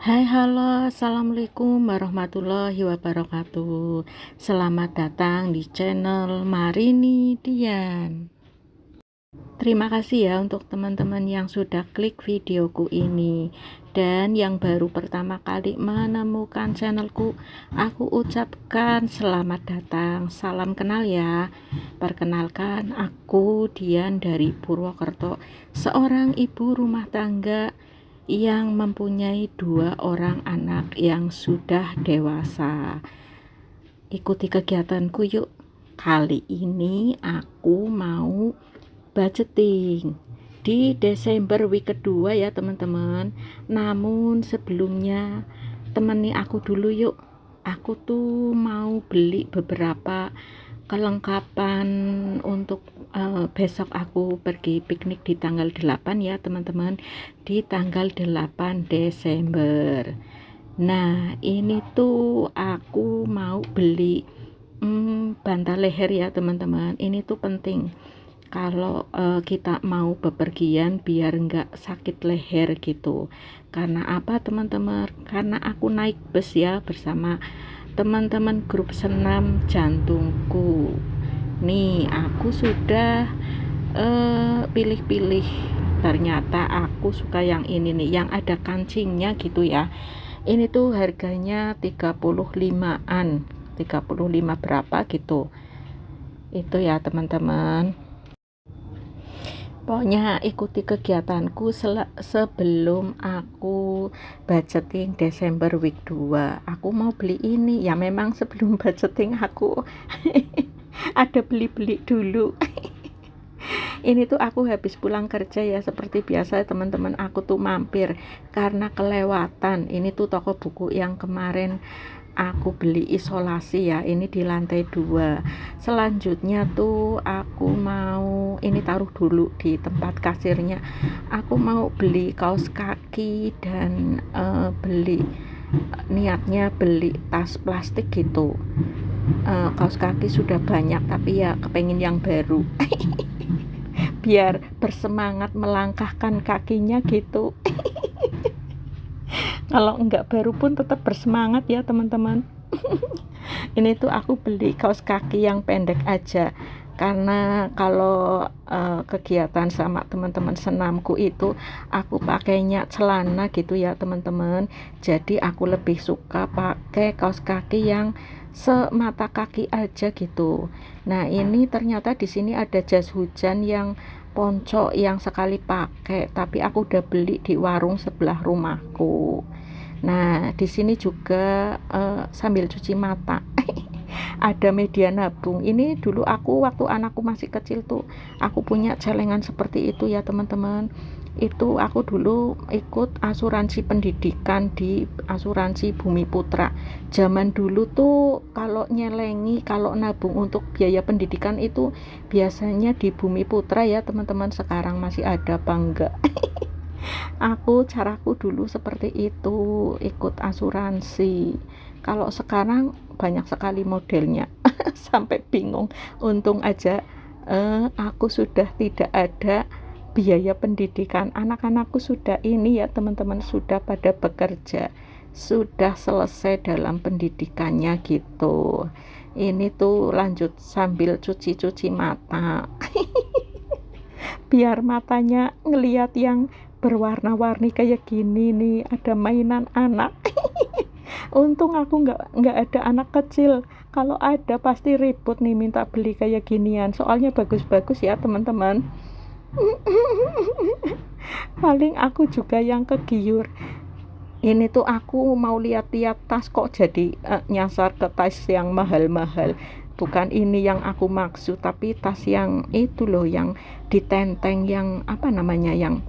Hai, halo, assalamualaikum warahmatullahi wabarakatuh. Selamat datang di channel Marini Dian. Terima kasih ya untuk teman-teman yang sudah klik videoku ini. Dan yang baru pertama kali menemukan channelku, aku ucapkan selamat datang. Salam kenal ya. Perkenalkan, aku Dian dari Purwokerto, seorang ibu rumah tangga yang mempunyai 2 orang anak yang sudah dewasa. Ikuti kegiatanku yuk. Kali ini aku mau budgeting di Desember week kedua ya teman-teman. Namun sebelumnya temani aku dulu yuk. Aku tuh mau beli beberapa kelengkapan untuk besok aku pergi piknik di tanggal 8 ya teman-teman, di tanggal 8 Desember. Nah ini tuh aku mau beli bantal leher ya teman-teman. Ini tuh penting kalau kita mau bepergian biar nggak sakit leher gitu. Karena apa teman-teman? Karena aku naik bus ya bersama teman-teman grup senam jantungku. Nih aku sudah pilih-pilih. Ternyata aku suka yang ini nih, yang ada kancingnya gitu ya. Ini tuh harganya 35-an, 35 berapa gitu. Itu ya teman-teman. Pokoknya ikuti kegiatanku sebelum aku budgeting Desember week 2. Aku mau beli ini. Ya memang sebelum budgeting aku ada beli-beli dulu. Ini tuh aku habis pulang kerja ya, seperti biasa teman-teman, aku tuh mampir karena kelewatan. Ini tuh toko buku yang kemarin aku beli isolasi ya, ini di lantai 2. Selanjutnya tuh aku mau ini taruh dulu di tempat kasirnya. Aku mau beli kaos kaki dan niatnya beli tas plastik gitu. Kaos kaki sudah banyak tapi ya kepengen yang baru. Biar bersemangat melangkahkan kakinya gitu. Kalau enggak baru pun tetap bersemangat ya teman-teman. Ini tuh aku beli kaos kaki yang pendek aja, karena kalau kegiatan sama teman-teman senamku itu aku pakainya celana gitu ya teman-teman. Jadi aku lebih suka pakai kaos kaki yang semata kaki aja gitu. Nah ini ternyata di sini ada jas hujan yang ponco yang sekali pakai, tapi aku udah beli di warung sebelah rumahku. Nah, di sini juga sambil cuci mata. Ada media nabung. Ini dulu aku waktu anakku masih kecil tuh, aku punya celengan seperti itu ya, teman-teman. Itu aku dulu ikut asuransi pendidikan di asuransi Bumi Putra. Zaman dulu tuh kalau nyelengi, kalau nabung untuk biaya pendidikan itu biasanya di Bumi Putra ya, teman-teman. Sekarang masih ada apa enggak? Caraku dulu seperti itu, ikut asuransi. Kalau sekarang banyak sekali modelnya. Sampai bingung. Untung aja aku sudah tidak ada biaya pendidikan. Anak-anakku sudah ini ya teman-teman, sudah pada bekerja, sudah selesai dalam pendidikannya gitu. Ini tuh lanjut sambil cuci-cuci mata. Biar matanya ngelihat yang berwarna-warni kayak gini nih, ada mainan anak. Untung aku nggak ada anak kecil. Kalau ada pasti ribut nih minta beli kayak ginian, soalnya bagus-bagus ya teman-teman. Paling aku juga yang kegiur. Ini tuh aku mau lihat-lihat tas, kok jadi nyasar ke tas yang mahal-mahal. Bukan ini yang aku maksud, tapi tas yang itu loh, yang ditenteng, yang apa namanya, yang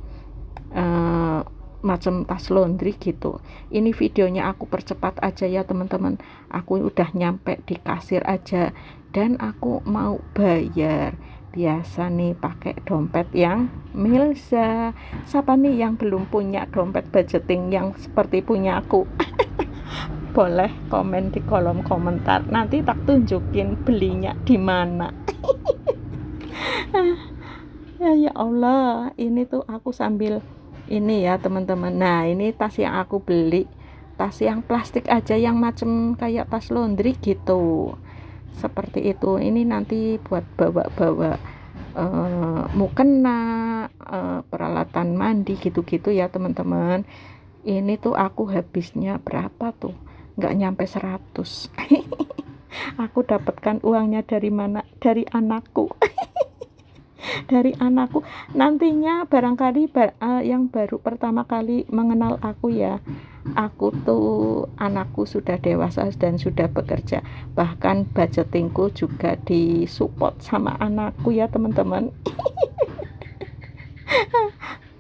macam tas laundry gitu. Ini videonya aku percepat aja ya teman-teman. Aku udah nyampe di kasir aja dan aku mau bayar. Biasa nih pakai dompet yang Milza. Siapa nih yang belum punya dompet budgeting yang seperti punya aku? Boleh komen di kolom komentar. Nanti tak tunjukin belinya di mana. Ya Allah, ini tuh aku sambil ini ya teman-teman. Nah ini tas yang aku beli tas yang plastik aja yang macam kayak tas laundry gitu, seperti itu. Ini nanti buat bawa-bawa mukena, peralatan mandi gitu-gitu ya teman-teman. Ini tuh aku habisnya berapa tuh, nggak nyampe 100. Aku dapatkan uangnya dari mana? Dari anakku. Dari anakku. Nantinya barangkali yang baru pertama kali mengenal aku ya, aku tuh anakku sudah dewasa dan sudah bekerja, bahkan budgetingku juga disupport sama anakku ya teman-teman.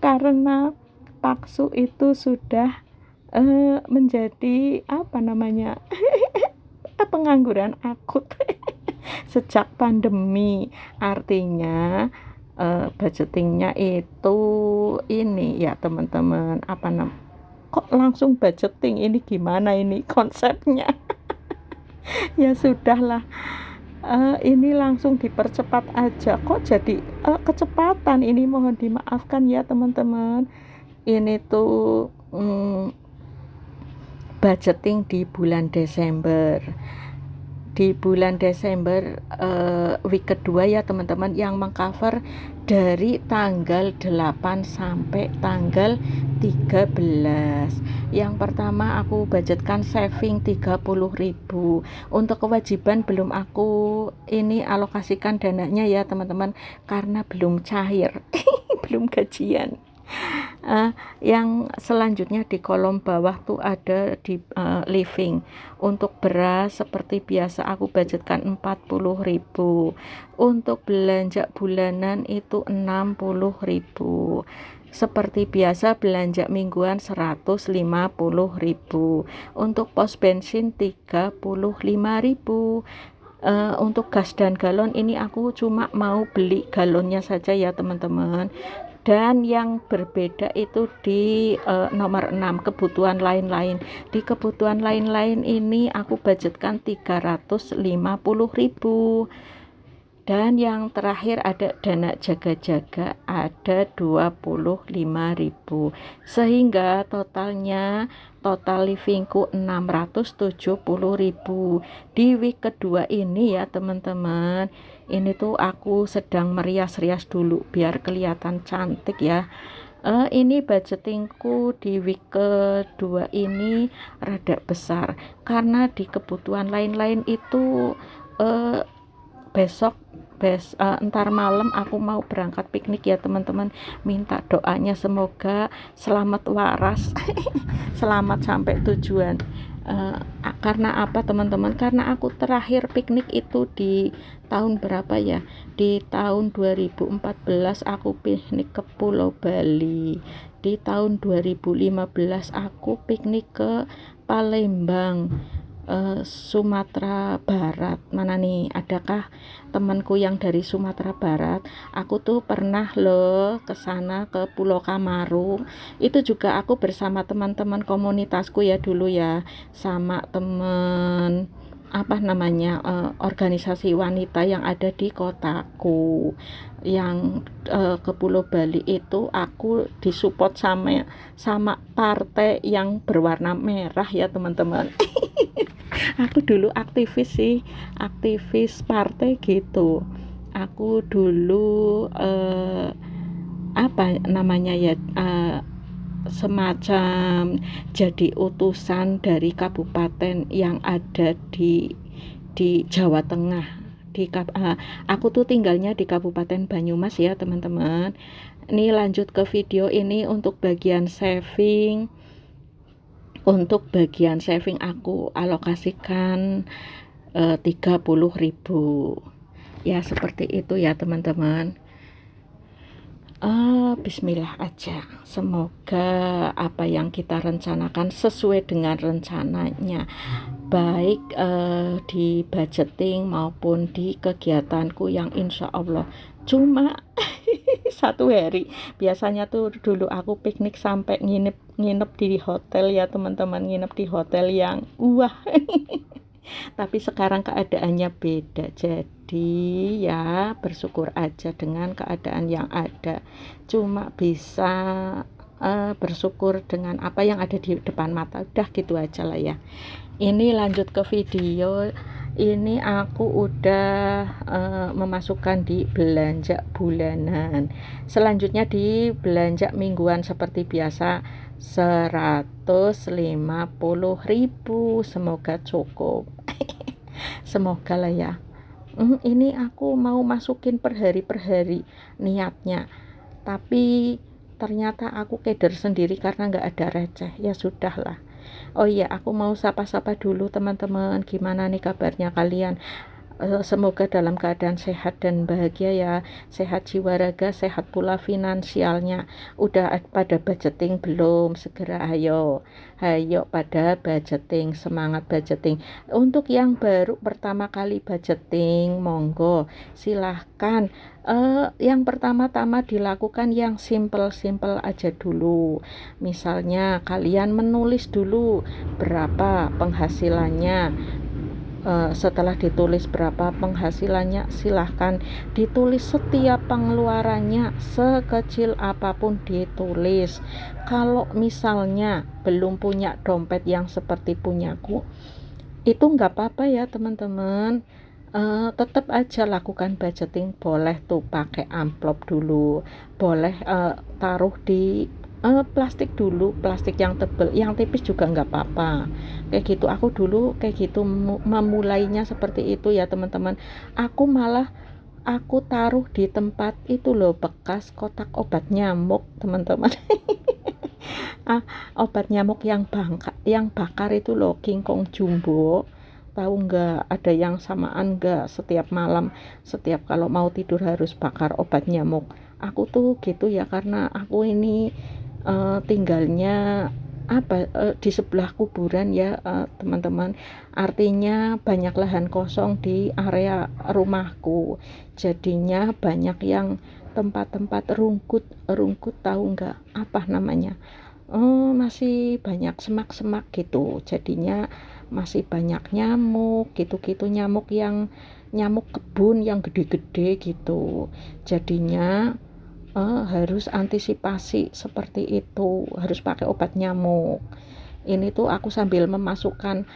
Karena Paksu itu sudah menjadi apa namanya, pengangguran akut sejak pandemi. Artinya budgetingnya itu ini ya teman-teman, kok langsung budgeting, ini gimana ini konsepnya. Ya sudahlah, ini langsung dipercepat aja, kok jadi kecepatan ini, mohon dimaafkan ya teman-teman. Ini tuh budgeting di bulan Desember. Di bulan Desember week kedua ya teman-teman, yang mengcover dari tanggal 8 sampai tanggal 13. Yang pertama aku budgetkan saving 30.000. Untuk kewajiban belum aku ini alokasikan dananya ya teman-teman, karena belum cair. Belum gajian. Yang selanjutnya di kolom bawah tuh ada di living. Untuk beras seperti biasa aku budgetkan 40.000. Untuk belanja bulanan itu 60.000. Seperti biasa belanja mingguan 150.000. Untuk pos bensin 35.000. Untuk gas dan galon ini aku cuma mau beli galonnya saja ya teman-teman. Dan yang berbeda itu di nomor 6, kebutuhan lain-lain. Di kebutuhan lain-lain ini aku budgetkan 350.000. Dan yang terakhir ada dana jaga-jaga, ada 25.000. Sehingga total livingku 670.000. Di week kedua ini ya teman-teman, ini tuh aku sedang merias-rias dulu biar kelihatan cantik ya. Ini budgetingku di week kedua ini rada besar, karena di kebutuhan lain-lain itu entar malam aku mau berangkat piknik ya teman-teman. Minta doanya semoga selamat waras. Selamat sampai tujuan. Karena apa teman-teman? Karena aku terakhir piknik itu di tahun berapa ya? Di tahun 2014 aku piknik ke Pulau Bali. Di tahun 2015 aku piknik ke Palembang, Sumatera Barat. Mana nih, adakah temanku yang dari Sumatera Barat? Aku tuh pernah loh ke sana, ke Pulau Kamaru. Itu juga aku bersama teman-teman komunitasku ya dulu ya, sama teman apa namanya, organisasi wanita yang ada di kotaku. Yang ke Pulau Bali itu aku disupport sama partai yang berwarna merah ya teman-teman. Aku dulu aktivis partai gitu. Aku dulu apa namanya ya, semacam jadi utusan dari kabupaten yang ada di Jawa Tengah. Aku tuh tinggalnya di Kabupaten Banyumas ya teman-teman. Ini lanjut ke video ini untuk bagian saving. Untuk bagian saving aku alokasikan 30.000. Ya seperti itu ya teman-teman. Bismillah aja. Semoga apa yang kita rencanakan sesuai dengan rencananya, baik di budgeting maupun di kegiatanku yang insya Allah cuma 1 hari. Biasanya tuh dulu aku piknik sampai nginep di hotel ya teman-teman, nginep di hotel yang wah. Tapi sekarang keadaannya beda, jadi ya bersyukur aja dengan keadaan yang ada. Cuma bisa bersyukur dengan apa yang ada di depan mata. Udah gitu aja lah ya. Ini lanjut ke video. Ini aku udah memasukkan di belanja bulanan. Selanjutnya di belanja mingguan seperti biasa 150.000. Semoga cukup. Semoga lah ya. Ini aku mau masukin per hari niatnya, tapi ternyata aku keder sendiri karena nggak ada receh. Ya sudahlah. Oh iya, aku mau sapa-sapa dulu teman-teman. Gimana nih kabarnya kalian? Semoga dalam keadaan sehat dan bahagia ya. Sehat jiwa raga, sehat pula finansialnya. Udah pada budgeting belum? Segera ayo pada budgeting, semangat budgeting. Untuk yang baru pertama kali budgeting, monggo silahkan. Yang pertama-tama dilakukan yang simple aja dulu. Misalnya kalian menulis dulu berapa penghasilannya. Setelah ditulis berapa penghasilannya, silahkan ditulis setiap pengeluarannya, sekecil apapun ditulis. Kalau misalnya belum punya dompet yang seperti punyaku, itu nggak apa-apa ya teman-teman. Tetap aja lakukan budgeting. Boleh tuh pakai amplop dulu, boleh taruh di plastik dulu, plastik yang tebal, yang tipis juga nggak apa-apa. Kayak gitu, aku dulu kayak gitu memulainya seperti itu ya teman-teman. Aku taruh di tempat itu loh, bekas kotak obat nyamuk teman-teman. Obat nyamuk yang bakar itu loh, King Kong Jumbo. Tahu nggak, ada yang samaan nggak, setiap malam, setiap kalau mau tidur harus bakar obat nyamuk. Aku tuh gitu ya, karena aku ini tinggalnya di sebelah kuburan ya teman-teman. Artinya banyak lahan kosong di area rumahku, jadinya banyak yang tempat-tempat rungkut tahu nggak apa namanya, masih banyak semak-semak gitu, jadinya masih banyak nyamuk gitu-gitu, nyamuk kebun yang gede-gede gitu. Jadinya harus antisipasi seperti itu, harus pakai obat nyamuk. Ini tuh aku sambil memasukkan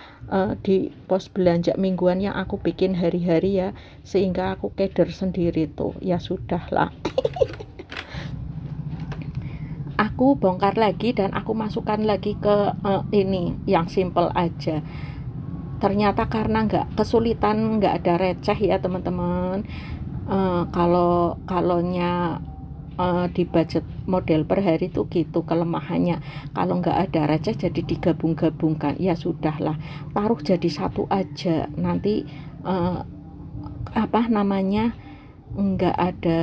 di pos belanja mingguan yang aku bikin hari-hari ya, sehingga aku keder sendiri tuh. Ya sudahlah. Aku bongkar lagi dan aku masukkan lagi ke ini yang simple aja. Ternyata karena nggak ada receh ya teman-teman. Kalonya di budget model per hari itu gitu kelemahannya. Kalau nggak ada receh jadi digabung-gabungkan. Ya sudahlah, taruh jadi satu aja. Nanti nggak ada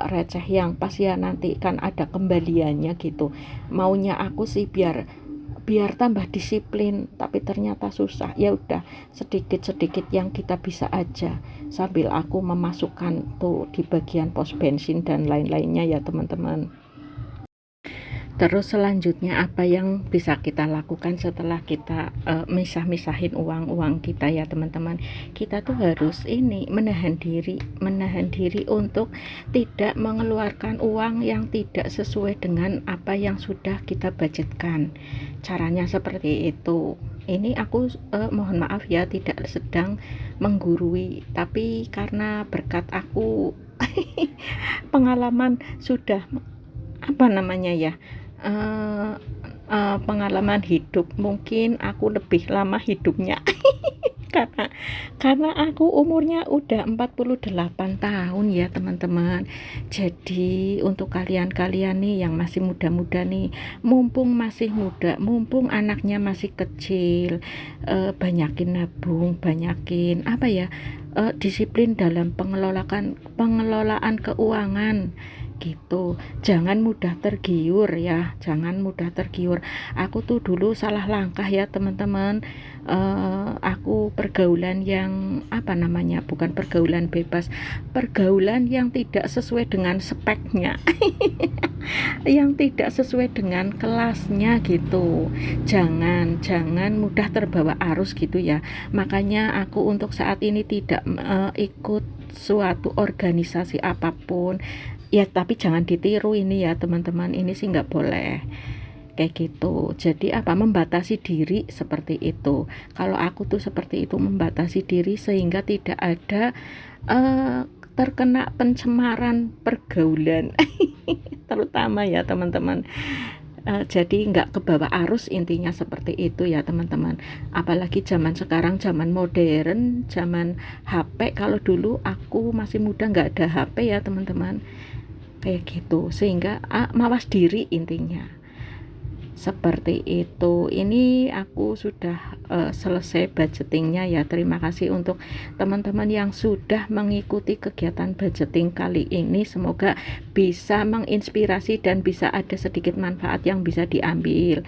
receh yang pas ya, nanti kan ada kembaliannya gitu. Maunya aku sih biar tambah disiplin, tapi ternyata susah. Ya udah, sedikit-sedikit yang kita bisa aja, sambil aku memasukkan tuh di bagian pos bensin dan lain-lainnya ya teman-teman. Terus selanjutnya apa yang bisa kita lakukan setelah kita misah-misahin uang kita ya teman-teman. Kita tuh harus menahan diri untuk tidak mengeluarkan uang yang tidak sesuai dengan apa yang sudah kita budgetkan. Caranya seperti itu. Ini aku mohon maaf ya, tidak sedang menggurui, tapi karena berkat aku pengalaman sudah pengalaman hidup, mungkin aku lebih lama hidupnya karena aku umurnya udah 48 tahun ya teman-teman. Jadi untuk kalian nih yang masih muda-muda nih, mumpung masih muda, mumpung anaknya masih kecil, banyakin nabung, banyakin disiplin dalam pengelolaan keuangan gitu. Jangan mudah tergiur ya, aku tuh dulu salah langkah ya teman-teman. Aku pergaulan yang bukan pergaulan bebas, pergaulan yang tidak sesuai dengan speknya yang tidak sesuai dengan kelasnya gitu. Jangan mudah terbawa arus gitu ya. Makanya aku untuk saat ini tidak ikut suatu organisasi apapun Ya tapi jangan ditiru ini ya teman-teman, ini sih nggak boleh kayak gitu. Jadi membatasi diri seperti itu. Kalau aku tuh seperti itu, membatasi diri sehingga tidak ada terkena pencemaran pergaulan terutama ya teman-teman. Jadi nggak kebawa arus, intinya seperti itu ya teman-teman. Apalagi zaman sekarang, zaman modern, zaman HP. Kalau dulu aku masih muda nggak ada HP ya teman-teman, kayak gitu, sehingga mawas diri intinya seperti itu. Ini aku sudah selesai budgetingnya ya. Terima kasih untuk teman-teman yang sudah mengikuti kegiatan budgeting kali ini. Semoga bisa menginspirasi dan bisa ada sedikit manfaat yang bisa diambil.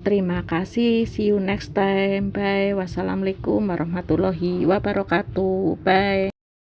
Terima kasih, see you next time, bye. Wassalamualaikum warahmatullahi wabarakatuh, bye.